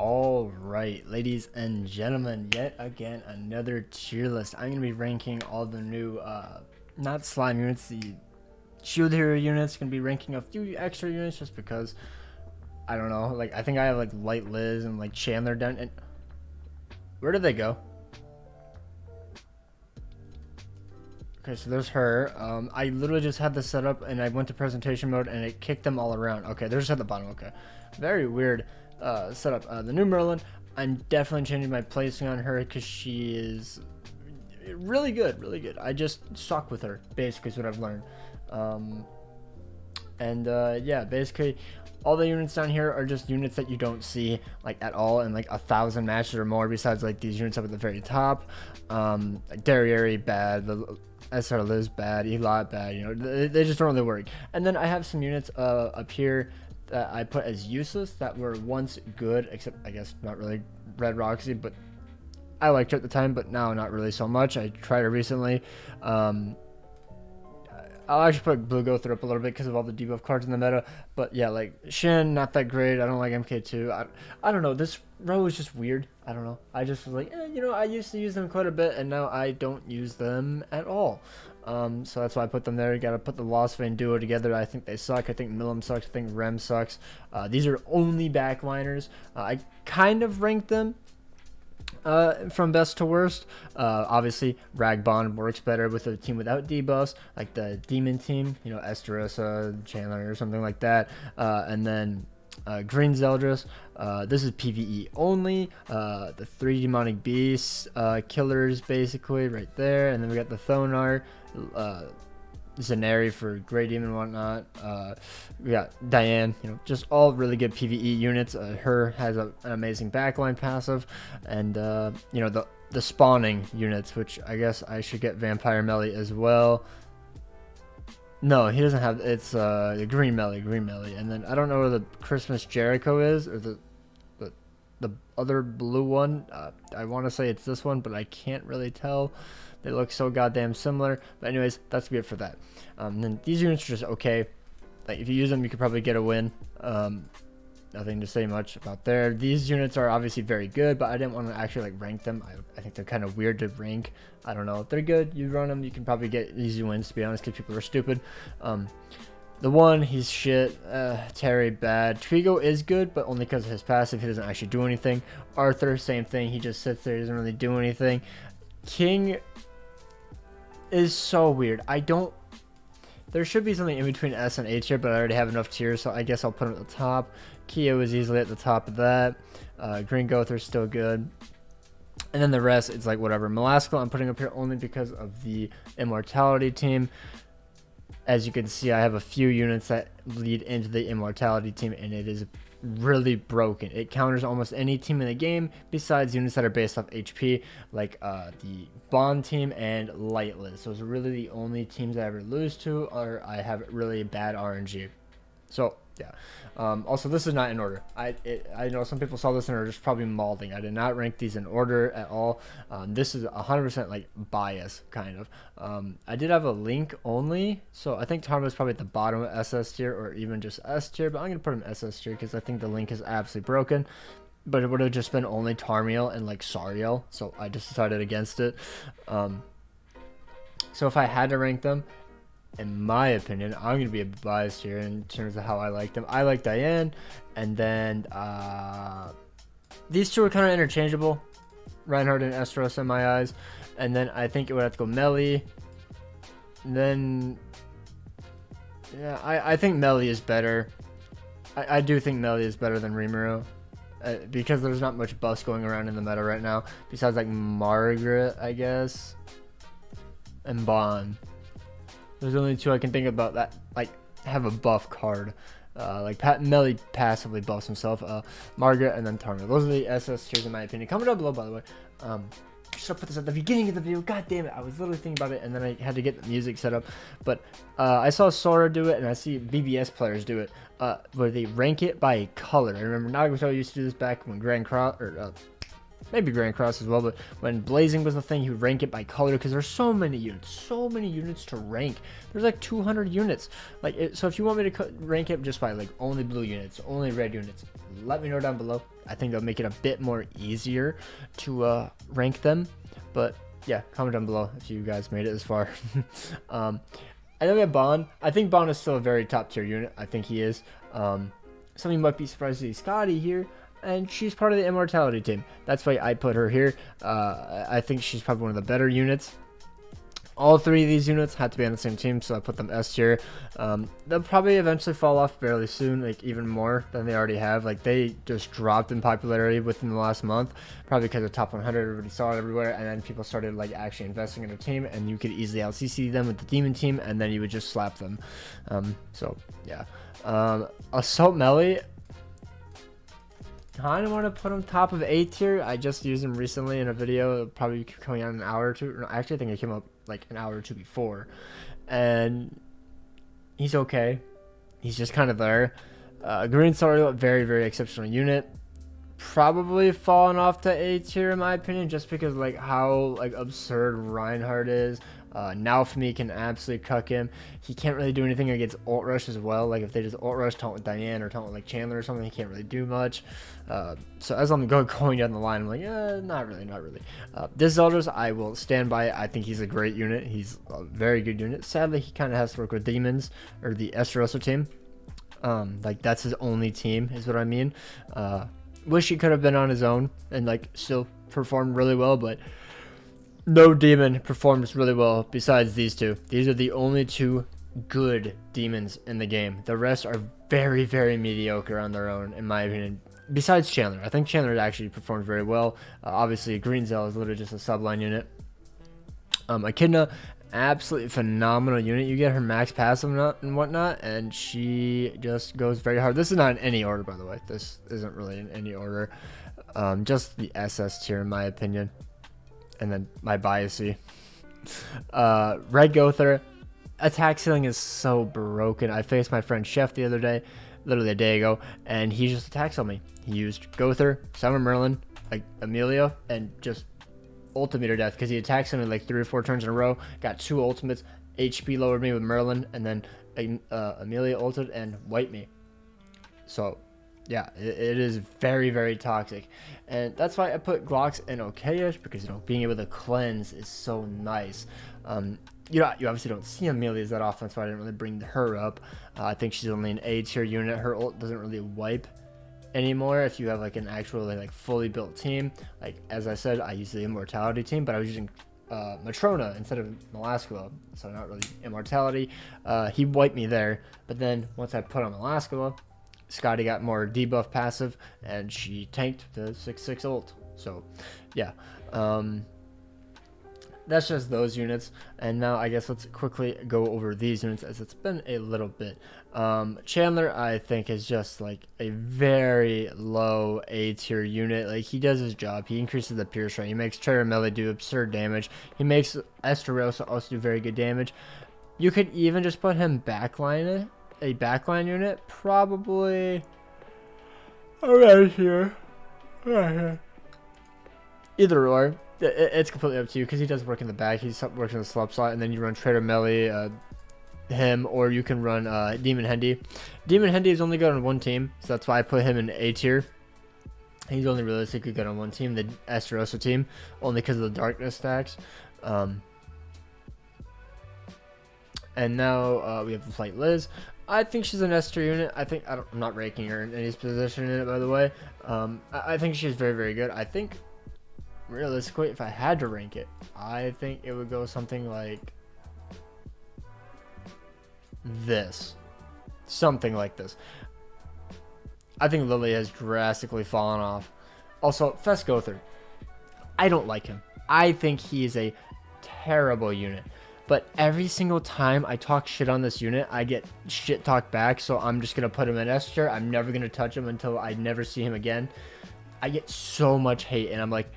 All right, ladies and gentlemen, yet again another tier list. I'm gonna be ranking all the new not slime units, the shield hero units. Gonna be ranking a few extra units just because I don't know, like I think I have like Light Liz and like Chandler down. And where did they go? Okay, so there's her. I literally just had this set up and I went to presentation mode and it kicked them all around. Okay, they're just at the bottom. Okay, very weird setup. The new Merlin, I'm definitely changing my placing on her because she is really good, really good. I just suck with her, basically, is what I've learned. Yeah, basically all the units down here are just units that you don't see like at all in like 1,000 matches or more, besides like these units up at the very top. Like Derriere bad, the SR Liz bad, Elot bad, you know, they just don't really work. And then I have some units up here that I put as useless that were once good, except I guess not really Red Roxy, but I liked her at the time, but now not really so much. I tried her recently. I'll actually put Blue Gother up a little bit because of all the debuff cards in the meta. But yeah, like Shin, not that great. I don't like MK2. I don't know. This row is just weird. I don't know. I just was like, you know, I used to use them quite a bit, and now I don't use them at all. So that's why I put them there. You got to put the Lost Vein duo together. I think they suck. I think Milim sucks. I think Rem sucks. These are only backliners. I kind of ranked them from best to worst. Obviously Ragbon works better with a team without debuffs, like the demon team, you know, Esterissa, Chandler or something like that. And then Green Zeldris, this is PvE only. The 3 demonic beasts, killers basically right there. And then we got the Thonar, Zenari for Grey Demon and whatnot. We got Diane, you know, just all really good PvE units. Her has an amazing backline passive, and you know, the spawning units, which I guess I should get Vampire Melly as well. No, he doesn't have. It's the Green Melly, and then I don't know where the Christmas Jericho is, or the other blue one. I want to say it's this one, but I can't really tell. They look so goddamn similar. But anyways, that's be it for that. Then these units are just okay. Like if you use them, you could probably get a win. Nothing to say much about there. These units are obviously very good, but I didn't want to actually like rank them. I think they're kind of weird to rank. I don't know. They're good. You run them, you can probably get easy wins, to be honest, because people are stupid. The one, he's shit. Terry, bad. Trigo is good, but only because of his passive. He doesn't actually do anything. Arthur, same thing. He just sits there. He doesn't really do anything. King is so weird. There should be something in between S and H here, but I already have enough tiers, so I guess I'll put him at the top. Keo is easily at the top of that. Green Gother's still good. And then the rest, it's like whatever. Melaskal I'm putting up here only because of the Immortality team. As you can see, I have a few units that lead into the Immortality team, and it is really broken. It counters almost any team in the game besides units that are based off HP, like the Bond team and Lightless. Those are really the only teams I ever lose to, or I have really bad RNG. So yeah. Also, this is not in order. I know some people saw this in order, just probably malding. I did not rank these in order at all. This is 100% like bias, kind of. I did have a link only, so I think Tarma is probably at the bottom of SS tier or even just S tier, but I'm gonna put him SS tier because I think the link is absolutely broken. But it would have just been only Tarmiel and like Sariel, so I just decided against it. So if I had to rank them, in my opinion, I'm going to be a bias here in terms of how I like them. I like Diane, and then these two are kind of interchangeable, Reinhardt and Estros in my eyes. And then I think it would have to go Melly. And then, yeah, I think Melly is better. I do think Melly is better than Rimuru. Because there's not much buffs going around in the meta right now, besides like Margaret, I guess, and Bond. There's only two I can think about that like have a buff card. Like Melly passively buffs himself. Margaret and then Tarma. Those are the SS tiers in my opinion. Comment down below, by the way. Should have put this at the beginning of the video. God damn it! I was literally thinking about it, and then I had to get the music set up. But I saw Sora do it, and I see BBS players do it, where they rank it by color. I remember Nagato used to do this back when maybe Grand Cross as well, but when Blazing was the thing, he would rank it by color because there's so many units to rank. There's like 200 units. So if you want me to rank it just by like only blue units, only red units, let me know down below. I think that'll make it a bit more easier to rank them. But yeah, comment down below if you guys made it this far. And then we have Bond. I think Bond is still a very top tier unit. I think he is. Some of you might be surprised to see Scotty here, and she's part of the Immortality team. That's why I put her here. I think she's probably one of the better units. All three of these units had to be on the same team, so I put them S tier. They'll probably eventually fall off fairly soon, like even more than they already have. Like they just dropped in popularity within the last month, probably because of top 100. Everybody saw it everywhere, and then people started like actually investing in a team, and you could easily out CC them with the demon team, and then you would just slap them. So yeah, Assault Melee. Kind of want to put him top of A tier. I just used him recently in a video. It'll probably be coming out in an hour or two. No, actually, I think it came up like an hour or two before. And he's okay. He's just kind of there. Green Sword, very, very exceptional unit. Probably falling off to A tier in my opinion, just because like how like absurd Reinhardt is. Now for me can absolutely cuck him. He can't really do anything against ult rush as well. Like if they just ult rush, taunt with Diane or taunt with like Chandler or something, he can't really do much. So as I'm going down the line, I'm like, not really. This Zeldris, I will stand by it. I think he's a great unit. He's a very good unit. Sadly, he kind of has to work with demons or the Esterosa team. Like that's his only team, is what I mean. Wish he could have been on his own and like still performed really well, but no demon performs really well besides these two. These are the only two good demons in the game. The rest are very, very mediocre on their own, in my opinion. Besides Chandler. I think Chandler actually performed very well. Obviously, Green Zell is literally just a subline unit. Echidna, absolutely phenomenal unit. You get her max passive and whatnot, and she just goes very hard. This is not in any order, by the way. This isn't really in any order. Just the SS tier, in my opinion. And then my biasy. Red Gother, attack ceiling is so broken. I faced my friend Chef the other day, literally a day ago, and he just attacked on me. He used Gother, Summer Merlin, like Amelia, and just ultimate or death because he attacks him like 3 or 4 turns in a row. Got 2 ultimates, HP lowered me with Merlin, and then Amelia ulted and wiped me. So yeah, it is very, very toxic, and that's why I put Glocks in okayish, because being able to cleanse is so nice. You obviously don't see Amelia's that often, so I didn't really bring her up. I think she's only an A tier unit. Her ult doesn't really wipe anymore if you have like an actually like fully built team. Like as I said, I use the Immortality team, but I was using Matrona instead of Melascula, so not really Immortality. He wiped me there, but then once I put on Melascula, Scotty got more debuff passive, and she tanked the 6/6 ult. So, yeah. That's just those units. And now I guess let's quickly go over these units, as it's been a little bit. Chandler, I think, is just like a very low A tier unit. Like, he does his job. He increases the pierce rate. He makes Terra Melee do absurd damage. He makes Esterosa also do very good damage. You could even just put him backline a backline unit, probably right here. Either or, it's completely up to you, because he does work in the back. He works in the slop slot, and then you run Trader Melee, him, or you can run Demon Hendy. Demon Hendy is only good on one team, so that's why I put him in A tier. He's only realistically good on one team, the Esterosa team, only because of the darkness stacks. And now we have the Flight Liz. I think she's an S tier unit. I'm not ranking her in any position in it, by the way. I think she's very, very good. I think, realistically, if I had to rank it, I think it would go something like this. Something like this. I think Lily has drastically fallen off. Also, Fesgother. I don't like him. I think he is a terrible unit. But every single time I talk shit on this unit, I get shit talked back, so I'm just going to put him in S tier. I'm never going to touch him until I never see him again. I get so much hate, and I'm like,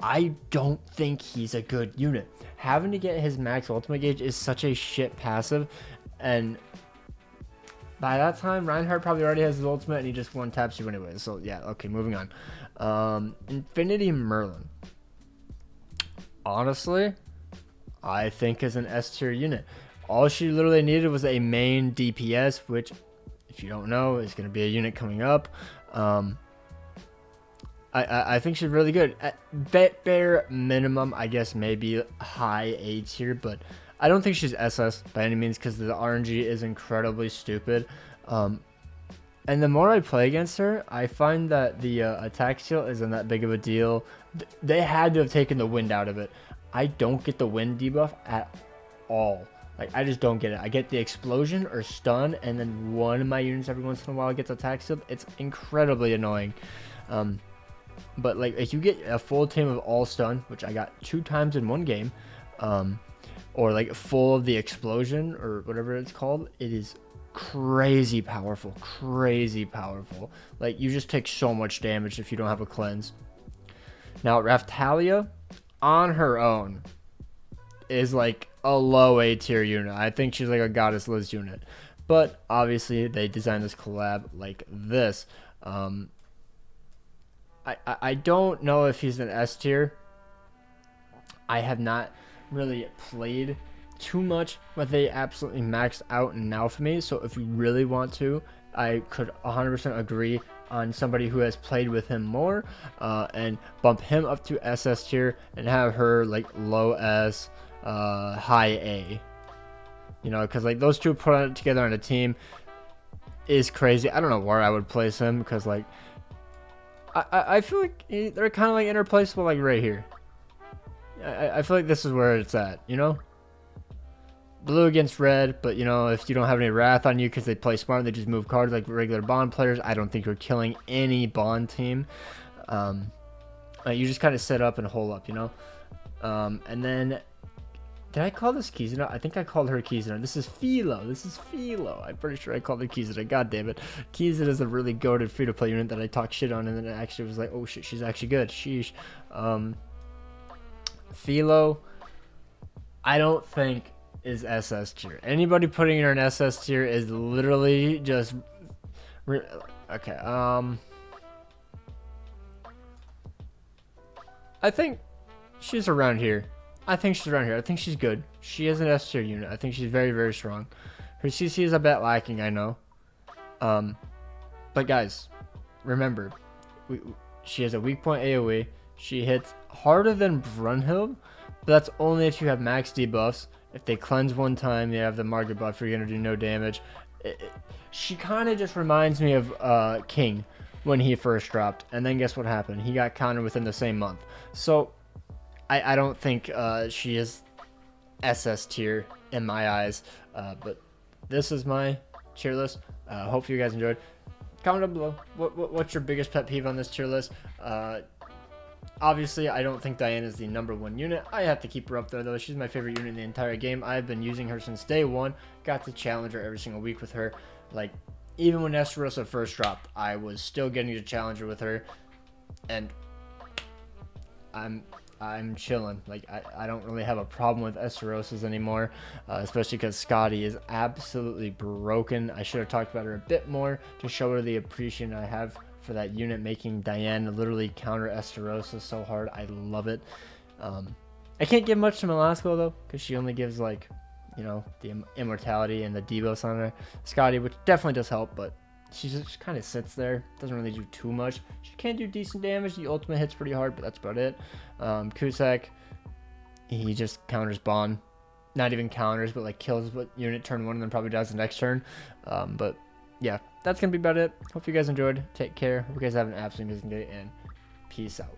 I don't think he's a good unit. Having to get his max ultimate gauge is such a shit passive, and by that time, Reinhardt probably already has his ultimate and he just one taps you anyway. So yeah, okay, moving on. Infinity Merlin. Honestly, I think is an S tier unit. All she literally needed was a main DPS, which, if you don't know, is going to be a unit coming up. I think she's really good. At bare minimum, I guess maybe high A tier, but I don't think she's SS by any means because the RNG is incredibly stupid. And the more I play against her, I find that the attack steal isn't that big of a deal. They had to have taken the wind out of it. I don't get the wind debuff at all. Like, I just don't get it. I get the explosion or stun, and then one of my units every once in a while gets attack steal. It's incredibly annoying. But like, if you get a full team of all stun, which I got 2 times in one game, or like full of the explosion or whatever it's called, it is crazy powerful. Like, you just take so much damage if you don't have a cleanse. Now Raftalia on her own is like a low A tier unit. I think she's like a Goddess Liz unit, but obviously they designed this collab like this. I don't know if he's an S tier. I have not really played too much, but they absolutely maxed out now for me. So if you really want to, I could 100% agree on somebody who has played with him more, and bump him up to SS tier and have her like low S, high A. You know, because like those two put together on a team is crazy. I don't know where I would place him because like I feel like they're kind of like interplaceable, like right here. I feel like this is where it's at, you know? Blue against red, but you know, if you don't have any wrath on you because they play smart, they just move cards like regular Bond players. I don't think you're killing any Bond team. You just kind of set up and hole up, you know? And then, did I call this Kizuna? I think I called her Kizuna. This is Philo. I'm pretty sure I called her Kizuna. God damn it. Kizuna is a really goated free-to-play unit that I talk shit on, and then it actually was like, oh shit, she's actually good. Sheesh. Philo, I don't think is SS tier. Anybody putting her in SS tier is literally just okay. I think she's around here. I think she's good. She is an S tier unit. I think she's very, very strong. Her CC is a bit lacking, I know. But guys, remember, she has a weak point AoE. She hits harder than Brunhild, but that's only if you have max debuffs. If they cleanse one time, you have the Margaret buff, you're going to do no damage. She kind of just reminds me of King when he first dropped. And then guess what happened? He got countered within the same month. So I don't think she is SS tier in my eyes. But this is my tier list. Hopefully you guys enjoyed. Comment down below. What's your biggest pet peeve on this tier list? Obviously, I don't think Diane is the #1 unit. I have to keep her up there, though. She's my favorite unit in the entire game. I've been using her since day one. Got to challenge her every single week with her. Like, even when Esterosa first dropped, I was still getting to challenge her with her. And I'm chilling. Like, I don't really have a problem with Esterosas anymore, especially because Scotty is absolutely broken. I should have talked about her a bit more to show her the appreciation I have for that unit, making Diane literally counter Esterosa so hard. I love it. I can't give much to Melasco though, because she only gives like, you know, the immortality and the debuffs on her. Scotty, which definitely does help, but she just kind of sits there, doesn't really do too much. She can do decent damage. The ultimate hits pretty hard, but that's about it. Cusack, he just counters Bond. Not even counters, but like kills what unit turn 1 and then probably dies the next turn. But yeah, that's gonna be about it. Hope you guys enjoyed. Take care. Hope you guys have an absolutely amazing day, and peace out.